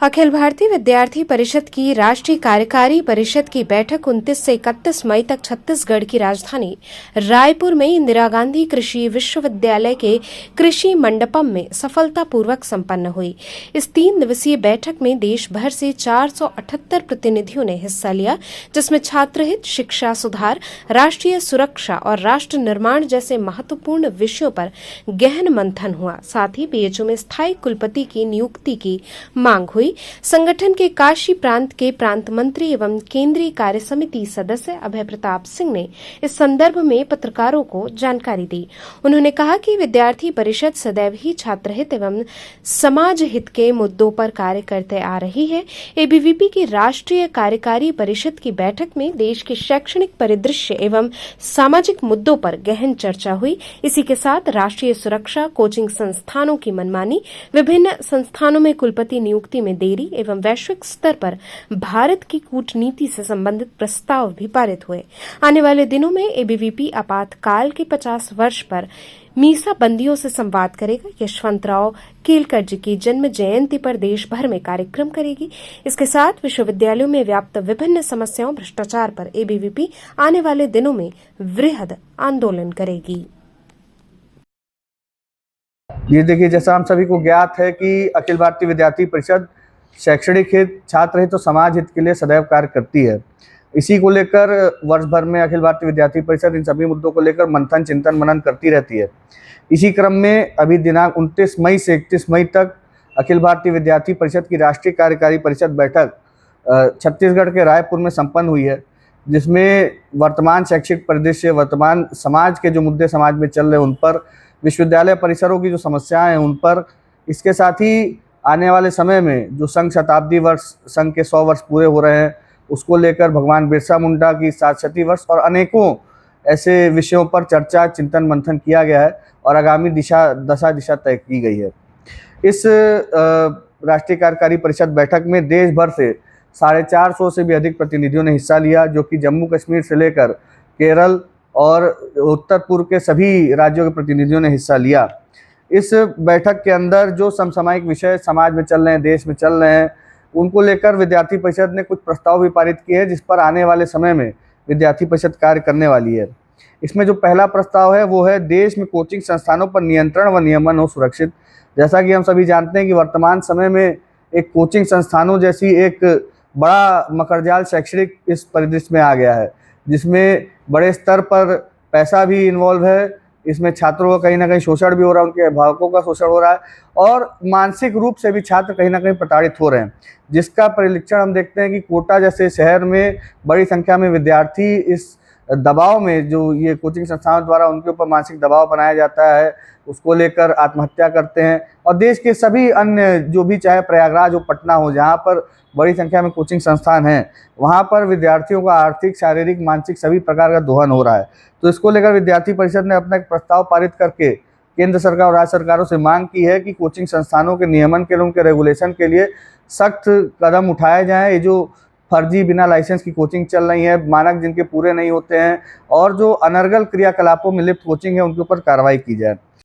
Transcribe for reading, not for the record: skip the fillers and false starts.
अखिल भारतीय विद्यार्थी परिषद की राष्ट्रीय कार्यकारी परिषद की बैठक 29 से 31 मई तक छत्तीसगढ़ की राजधानी रायपुर में इंदिरा गांधी कृषि विश्वविद्यालय के कृषि मंडपम में सफलतापूर्वक संपन्न हुई। इस 3 दिवसीय बैठक में देश भर से 478 प्रतिनिधियों ने हिस्सा लिया, जिसमें छात्र हित, शिक्षा सुधार, राष्ट्रीय सुरक्षा और राष्ट्र निर्माण जैसे महत्वपूर्ण विषयों पर गहन मंथन हुआ। साथ ही बीएचयू में स्थायी कुलपति की नियुक्ति की मांग हुई। संगठन के काशी प्रांत के प्रांत मंत्री एवं केंद्रीय कार्य समिति सदस्य अभय प्रताप सिंह ने इस संदर्भ में पत्रकारों को जानकारी दी। उन्होंने कहा कि विद्यार्थी परिषद सदैव ही छात्र हित एवं समाज हित के मुद्दों पर कार्य करते आ रही है। एबीवीपी की राष्ट्रीय कार्यकारी परिषद की बैठक में देश के शैक्षणिक परिदृश्य एवं सामाजिक मुद्दों पर गहन चर्चा हुई। इसी के साथ राष्ट्रीय सुरक्षा, कोचिंग संस्थानों की मनमानी, विभिन्न संस्थानों में कुलपति नियुक्ति में देरी एवं वैश्विक स्तर पर भारत की कूटनीति से संबंधित प्रस्ताव भी पारित हुए। आने वाले दिनों में एबीवीपी आपातकाल के 50 वर्ष पर मीसा बंदियों से संवाद करेगा। यशवंतराव केलकर जी की जन्म जयंती पर देश भर में कार्यक्रम करेगी। इसके साथ विश्वविद्यालयों में व्याप्त विभिन्न समस्याओं, भ्रष्टाचार पर एबीवीपी आने वाले दिनों में वृहद आंदोलन करेगी। ये देखिए, जैसा हम सभी को ज्ञात है कि अखिल भारतीय विद्यार्थी परिषद शैक्षणिक हित, छात्र हित और समाज हित के लिए सदैव कार्य करती है। इसी को लेकर वर्ष भर में अखिल भारतीय विद्यार्थी परिषद इन सभी मुद्दों को लेकर मंथन, चिंतन, मनन करती रहती है। इसी क्रम में अभी दिनांक 29 मई से 31 मई तक अखिल भारतीय विद्यार्थी परिषद की राष्ट्रीय कार्यकारी परिषद बैठक छत्तीसगढ़ के रायपुर में संपन्न हुई है, जिसमें वर्तमान शैक्षिक परिदृश्य, वर्तमान समाज के जो मुद्दे समाज में चल रहे हैं उन पर, विश्वविद्यालय परिसरों की जो समस्याएं हैं उन पर, इसके साथ ही आने वाले समय में जो संघ शताब्दी वर्ष, संघ के 100 वर्ष पूरे हो रहे हैं, उसको लेकर भगवान बिरसा मुंडा की 700वीं वर्ष और अनेकों ऐसे विषयों पर चर्चा, चिंतन, मंथन किया गया है और आगामी दिशा तय की गई है। इस राष्ट्रीय कार्यकारी परिषद बैठक में देश भर से 450 से भी अधिक प्रतिनिधियों ने हिस्सा लिया, जो कि जम्मू कश्मीर से लेकर केरल और उत्तर पूर्व के सभी राज्यों के प्रतिनिधियों ने हिस्सा लिया। इस बैठक के अंदर जो समसामयिक विषय समाज में चल रहे हैं, देश में चल रहे हैं, उनको लेकर विद्यार्थी परिषद ने कुछ प्रस्ताव भी पारित किए हैं, जिस पर आने वाले समय में विद्यार्थी परिषद कार्य करने वाली है। इसमें जो पहला प्रस्ताव है वो है देश में कोचिंग संस्थानों पर नियंत्रण व नियमन हो सुरक्षित। जैसा कि हम सभी जानते हैं कि वर्तमान समय में एक कोचिंग संस्थानों जैसी एक बड़ा मकड़जाल शैक्षणिक इस परिदृश्य में आ गया है, जिसमें बड़े स्तर पर पैसा भी इन्वॉल्व है। इसमें छात्रों का कहीं ना कहीं शोषण भी हो रहा है, उनके अभिभावकों का शोषण हो रहा है और मानसिक रूप से भी छात्र कहीं ना कहीं प्रताड़ित हो रहे हैं, जिसका परिलक्षण हम देखते हैं कि कोटा जैसे शहर में बड़ी संख्या में विद्यार्थी इस दबाव में, जो ये कोचिंग संस्थानों द्वारा उनके ऊपर मानसिक दबाव बनाया जाता है, उसको लेकर आत्महत्या करते हैं। और देश के सभी अन्य जो भी, चाहे प्रयागराज हो, पटना हो, जहाँ पर बड़ी संख्या में कोचिंग संस्थान हैं, वहाँ पर विद्यार्थियों का आर्थिक, शारीरिक, मानसिक सभी प्रकार का दोहन हो रहा है। तो इसको लेकर विद्यार्थी परिषद ने अपना एक प्रस्ताव पारित करके केंद्र सरकार और राज्य सरकारों से मांग की है कि कोचिंग संस्थानों के नियमन के लिए, उनके रेगुलेशन के लिए सख्त कदम उठाए जाएं। ये जो फर्जी बिना लाइसेंस की कोचिंग चल रही है, मानक जिनके पूरे नहीं होते हैं और जो अनर्गल क्रियाकलापों में लिप्त कोचिंग है, उनके ऊपर कार्रवाई की जाए।